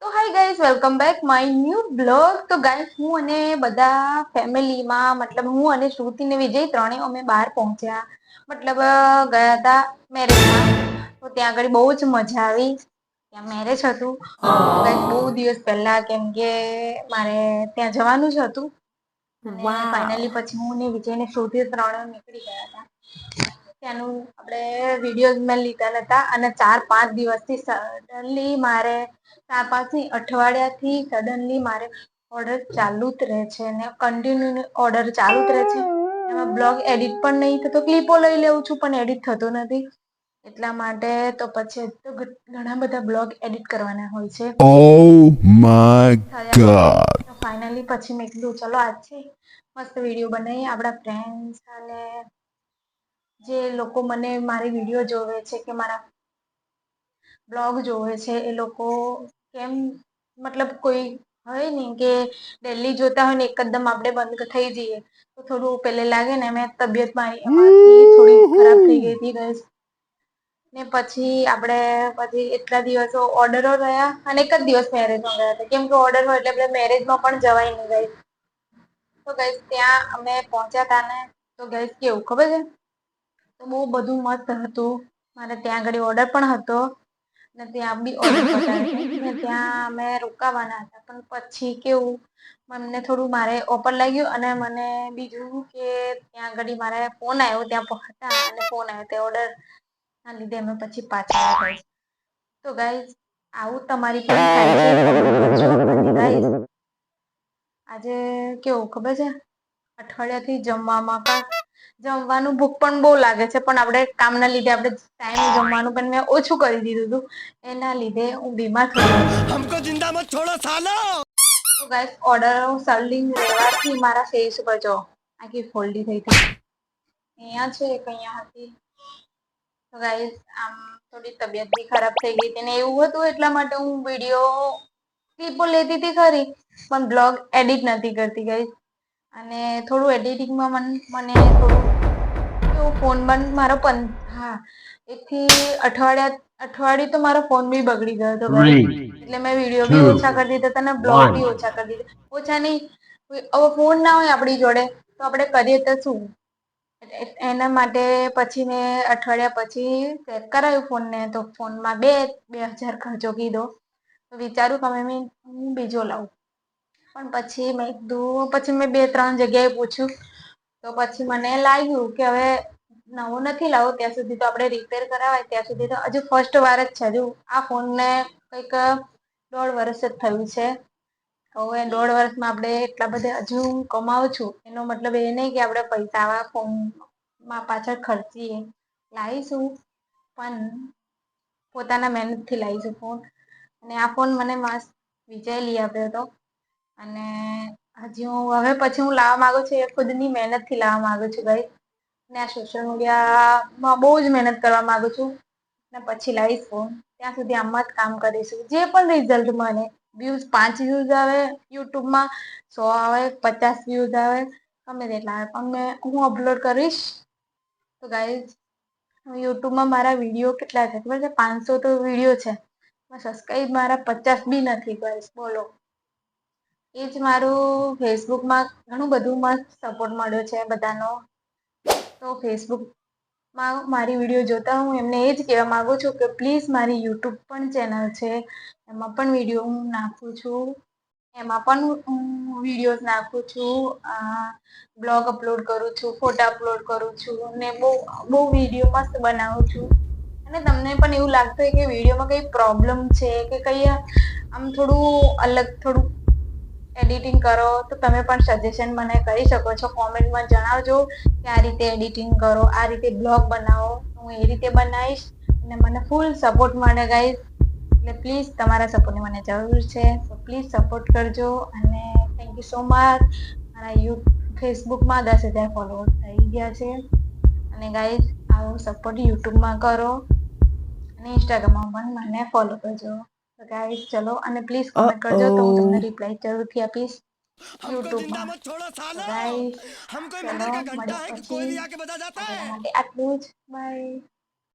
તો hi guys, welcome back my new blog. તો guys, હું અને બધા ફેમિલીમાં મતલબ હું અને શ્રુતિ ને વિજય ત્રણેય અમે બહાર પહોંચ્યા. મતલબ ગયા હતા મેરેજમાં. તો ત્યાં આગળ બહુ જ મજા આવી. ત્યાં મેરેજ હતું તો ગાઈઝ બહુ દિવસ પહેલા, કેમ કે મારે ત્યાં જવાનું જ હતું. અને ફાઇનલી પછી હું ને વિજય ને શ્રુતિ ત્રણેય નીકળી ગયા હતા. ત્યાંનું આપણે વિડીયો મેં લીધા નતા અને 4-5 દિવસથી સડનલી મારે 4-5 અઠવાડિયાથી સડનલી મારે ઓર્ડર ચાલુ જ રહે છે ને કન્ટિન્યુ ઓર્ડર ચાલુ જ રહે છે. એમાં બ્લોગ એડિટ પણ નહીં થતો. ક્લિપો લઈ લઉં છું પણ એડિટ થતો નથી. એટલા માટે તો પછી તો ઘણા બધા બ્લોગ એડિટ કરવાના હોય છે. Oh my થયા નથી. God. તો ફાઇનલી પછી મેં કીધું ચલો આજ છે મસ્ત વિડીયો બનાવી આપણા ફ્રેન્ડ્સ અને જે લોકો મને મારી વિડીયો જોવે છે કે મારા બ્લોગ જોવે છે એ લોકો કેમ મતલબ કોઈ હોય ને કે ડેલી જોતા હોય ને એકદમ આપણે બંધ થઈ જઈએ તો થોડું પેલે લાગે ને. મેં તબિયત મારી એમાંથી થોડી ખરાબ થઈ ગઈ હતી ગાઈસ. ને પછી એટલા દિવસો ઓર્ડરો રહ્યા અને એક જ દિવસ મેરેજમાં ગયા હતા. કેમ કે ઓર્ડર હોય એટલે આપણે મેરેજમાં પણ જવાય નહીં ગાઈસ. તો ગાઈસ ત્યાં અમે પહોંચ્યા હતા ને તો ગાઈસ કેવું ખબર છે, તો બહુ બધું મસ્ત હતું. મારે ત્યાં આગળ ઓર્ડર પણ હતો ને ત્યાં બી ઓર્ડર પતાવ્યો ને ત્યાં અમે રોકાવાના હતા. પણ પછી કેવું મને થોડું મારે ઓફર લાગ્યું અને મને બીજું કે ત્યાં આગળ મારે ફોન આવ્યો ત્યાં હતા અને ફોન આવ્યો તે ઓર્ડર ના લીધે અમે પછી પાછા આવ્યા ગાઈસ. તો ગાઈસ આવું તમારી પણ થાય છે કમેન્ટ કરજો. અને ગાઈસ આજે કેવું ખબર છે, અઠવાડિયાથી જમવાનું ભૂખ પણ બહુ લાગે છે પણ આપણે કામના લીધે આપણે ટાઈમે જમવાનું પણ મેં ઓછું કરી દીધું હતું. એના લીધે હું બીમાર થઈ ગઈ હતી. हमको जिंदा मत छोड़ो सालो. તો ગાઈસ ઓર્ડર સર્લિંગ રહેવાથી મારા ફેસ ઉપર જો આખી ફોલ્ડી થઈ હતી. અહીંયા છે એક અહીંયા હતી. તો ગાઈસ આમ થોડી તબિયત બી ખરાબ થઈ ગઈ હતી ને એવું હતું એટલા માટે હું વિડીયો ક્લિપો લેતી હતી ખરી પણ બ્લોગ એડિટ નથી કરતી ગાઈસ. અને થોડું એડિટિંગમાં મને થોડું કેવું ફોન બંધ મારો હા એકથી અઠવાડિયું તો મારો ફોન બી બગડી ગયો હતો ગાઈસ. એટલે મેં વિડીયો બી ઓછા કરી દીધા હતા અને બ્લોગ બી ઓછા કરી દીધા. ઓછા નહીં, હવે ફોન ના હોય આપણી જોડે તો આપણે કરીએ તો શું. એના માટે પછી મેં અઠવાડિયા પછી ચેક કરાયું ફોનને તો ફોનમાં 2,000 ખર્ચો કીધો. તો વિચારું હું બીજો લાવું. પણ પછી મેં 2-3 જગ્યાએ પૂછ્યું તો પછી મને લાગ્યું કે હવે નવો નથી લાવો ત્યાં સુધી તો આપણે રિપેર કરાવાય ત્યાં સુધી તો હજુ ફર્સ્ટ વાર જ છે. હજુ આ ફોનને કંઈક 1.5 વર્ષ જ થયું છે. હવે 1.5 વર્ષમાં આપણે એટલા બધા હજુ કમાવું છું એનો મતલબ એ નહીં કે આપણે પૈસા આવા ફોનમાં પાછળ ખર્ચીએ. લાવીશું પણ પોતાના મહેનતથી લાવીશું ફોન. અને આ ફોન મને મસ્ત વિજય લઈ આપ્યો હતો. અને હવે પછી હું લાવવા માંગુ છું એ ખુદની મહેનતથી લાવવા માંગુ છું ગાઈસ. ને આ સોશિયલ મીડિયામાં બહુ જ મહેનત કરવા માંગુ છું ને પછી લાવીશ ફોન. ત્યાં સુધી આમ જ કામ કરીશું. જે પણ રિઝલ્ટ મળે, 5 વ્યૂઝ આવે યુટ્યુબમાં, 100 આવે, 50 વ્યૂઝ આવે, ગમે તેટલા આવે પણ હું અપલોડ કરીશ. તો ગાઈસ યુટ્યુબમાં મારા વિડીયો કેટલા છે ખબર છે? 500 તો વિડીયો છે. સબસ્ક્રાઈબ મારા 50 બી નથી ગાઈસ બોલો. એ જ મારું ફેસબુકમાં ઘણું બધું મસ્ત સપોર્ટ મળ્યો છે બધાનો. તો ફેસબુકમાં મારી વિડીયો જોતા હું એમને એ જ કહેવા માગું છું કે પ્લીઝ મારી યુટ્યુબ પણ ચેનલ છે એમાં પણ વિડીયો હું નાખું છું. એમાં પણ હું વિડીયોઝ નાખું છું, બ્લોગ અપલોડ કરું છું, ફોટા અપલોડ કરું છું ને બહુ વિડીયો મસ્ત બનાવું છું. અને તમને પણ એવું લાગતું હોય કે વિડીયોમાં કંઈ પ્રોબ્લેમ છે કે કંઈ આમ થોડું એડિટિંગ કરો તો તમે પણ સજેશન મને કરી શકો છો. કોમેન્ટમાં જણાવજો કે આ રીતે એડિટિંગ કરો, આ રીતે બ્લોગ બનાવો. હું એ રીતે બનાવીશ અને મને ફૂલ સપોર્ટ મળે ગાઈસ. એટલે પ્લીઝ તમારા સપોર્ટની મને જરૂર છે. તો પ્લીઝ સપોર્ટ કરજો અને થેન્ક યુ સો મચ. મારા ફેસબુકમાં 10,000 ફોલોઅર્સ થઈ ગયા છે. અને ગાઈસ આવો સપોર્ટ યુટ્યુબમાં કરો અને ઇન્સ્ટાગ્રામમાં પણ મને ફોલો કરજો. તો ગાઈસ ચલો અને પ્લીઝ કોમેન્ટ કરજો તો હું તમને Uh-oh. રિપ્લાય જરૂરથી આપીશ हमको जिंदा યુટ્યુબમાં. मत छोड़ो તો सालो. ગાઈસ हम कोई ચલો मंदिर का घंटा મળીએ है कि कोई પછી. भी आके बजा जाता અત્યારે है. માટે આટલું જ. બાય.